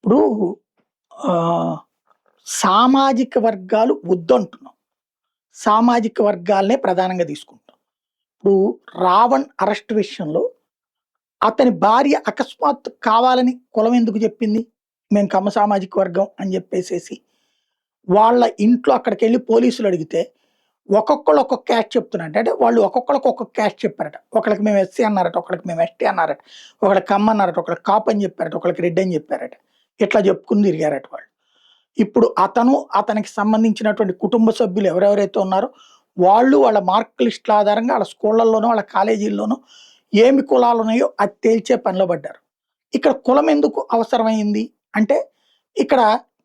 ఇప్పుడు సామాజిక వర్గాలు వద్దంటున్నాం. సామాజిక వర్గాలనే ప్రధానంగా తీసుకుంటాం. ఇప్పుడు రావణ్ అరెస్ట్ విషయంలో అతని భార్య అకస్మాత్తు కావాలని కులం ఎందుకు చెప్పింది? మేము కమ్మ సామాజిక వర్గం అని చెప్పేసేసి. వాళ్ళ ఇంట్లో అక్కడికెళ్ళి పోలీసులు అడిగితే ఒక్కొక్కళ్ళు ఒక్కొక్క క్యాస్ట్ చెప్తున్నారట. అంటే వాళ్ళు ఒక్కొక్కళ్ళకి ఒక్కొక్క క్యాస్ట్ చెప్పారట. ఒకళ్ళకి మేము ఎస్సీ అన్నారట, ఒకళ్ళకి మేము ఎస్టీ అన్నారట, ఒకళ్ళకి కమ్మ అన్నారట, ఒకళ్ళకి కాపు అని చెప్పారట, ఒకళ్ళకి రెడ్డి అని చెప్పారట. ఇట్లా చెప్పుకుని తిరిగారట వాళ్ళు. ఇప్పుడు అతను, అతనికి సంబంధించినటువంటి కుటుంబ సభ్యులు ఎవరెవరైతే ఉన్నారో వాళ్ళు వాళ్ళ మార్క్ లిస్టుల ఆధారంగా వాళ్ళ స్కూళ్ళల్లోనో, వాళ్ళ కాలేజీల్లోనో ఏమి కులాలు ఉన్నాయో అది తేల్చే పనిలో పడ్డారు. ఇక్కడ కులం ఎందుకు అవసరమైంది అంటే, ఇక్కడ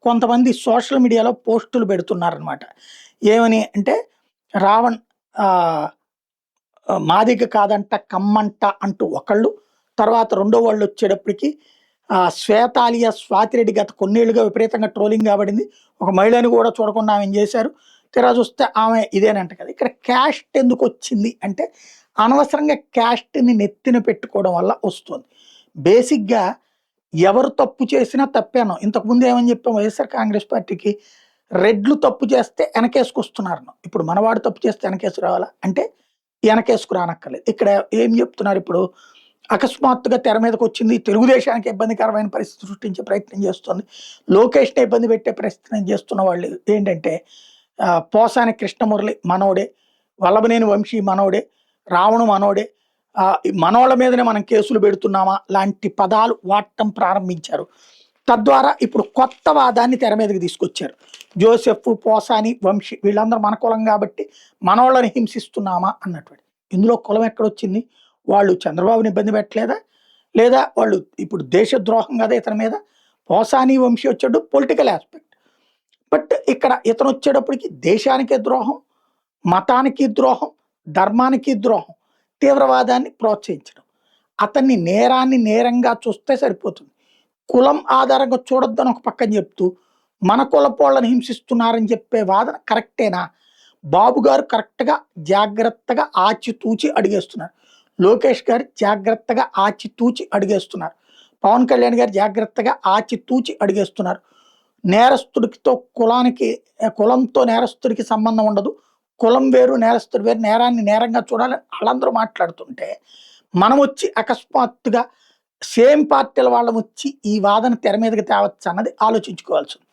కొంతమంది సోషల్ మీడియాలో పోస్టులు పెడుతున్నారనమాట. ఏమని అంటే, రావణ్ మాదిగ కాదంట కమ్మంట అంటూ ఒకళ్ళు, తర్వాత రెండో వాళ్ళు వచ్చేటప్పటికి శ్వేతాలియా స్వాతిరెడ్డి గత కొన్నేళ్లుగా విపరీతంగా ట్రోలింగ్ కాబడింది. ఒక మహిళని కూడా చూడకుండా ఆమెను చేశారు. తీరా చూస్తే ఆమె ఇదేనంట కదా. ఇక్కడ క్యాస్ట్ ఎందుకు వచ్చింది అంటే, అనవసరంగా క్యాస్ట్ని నెత్తిన పెట్టుకోవడం వల్ల వస్తుంది. బేసిక్గా ఎవరు తప్పు చేసినా తప్పే అన్నాం. ఇంతకుముందు ఏమని చెప్పాం, వైఎస్ఆర్ కాంగ్రెస్ పార్టీకి రెడ్లు తప్పు చేస్తే వెనకేసుకొస్తున్నారు. ఇప్పుడు మనవాడు తప్పు చేస్తే వెనకేసు రావాలా అంటే వెనకేసుకు రానక్కర్లేదు. ఇక్కడ ఏం చెప్తున్నారు, ఇప్పుడు అకస్మాత్తుగా తెర మీదకి వచ్చింది, తెలుగుదేశానికి ఇబ్బందికరమైన పరిస్థితి సృష్టించే ప్రయత్నం చేస్తుంది, లోకేష్ని ఇబ్బంది పెట్టే ప్రయత్నం చేస్తున్న వాళ్ళు ఏంటంటే, పోసాని కృష్ణమురళి మనోడే, వల్లభనేని వంశీ మనోడే, రావణు మనోడే, మనోళ్ళ మీదనే మనం కేసులు పెడుతున్నామా లాంటి పదాలు వాడటం ప్రారంభించారు. తద్వారా ఇప్పుడు కొత్త వాదాన్ని తెర మీదకి తీసుకొచ్చారు. జోసెఫ్, పోసాని, వంశీ వీళ్ళందరూ మన కులం కాబట్టి మనోళ్ళని హింసిస్తున్నామా అన్నటువంటి. ఇందులో కులం ఎక్కడొచ్చింది? వాళ్ళు చంద్రబాబుని ఇబ్బంది పెట్టలేదా? లేదా వాళ్ళు ఇప్పుడు దేశద్రోహం కదా ఇతని మీద? పోసాని, వంశీ వచ్చాడు పొలిటికల్ ఆస్పెక్ట్. బట్ ఇక్కడ ఇతను వచ్చేటప్పటికి దేశానికి ద్రోహం, మతానికి ద్రోహం, ధర్మానికి ద్రోహం, తీవ్రవాదాన్ని ప్రోత్సహించడం. అతన్ని నేరాన్ని నేరంగా చూస్తే సరిపోతుంది. కులం ఆధారంగా చూడొద్దని ఒక పక్కన చెప్తూ మన కులపోళ్ళని హింసిస్తున్నారని చెప్పే వాదన కరెక్టేనా? బాబు గారు కరెక్ట్గా జాగ్రత్తగా ఆచితూచి అడిగేస్తున్నారు. లోకేష్ గారు జాగ్రత్తగా ఆచితూచి అడిగేస్తున్నారు. పవన్ కళ్యాణ్ గారు జాగ్రత్తగా ఆచితూచి అడిగేస్తున్నారు. నేరస్తుడితో కులంతో నేరస్తుడికి సంబంధం ఉండదు, కులం వేరు నేరస్తుడు వేరు, నేరాన్ని నేరంగా చూడాలని వాళ్ళందరూ మాట్లాడుతుంటే మనం వచ్చి అకస్మాత్తుగా సేమ్ పార్టీల వాళ్ళం వచ్చి ఈ వాదన తెర మీదకి తేవచ్చు అన్నది ఆలోచించుకోవాల్సింది.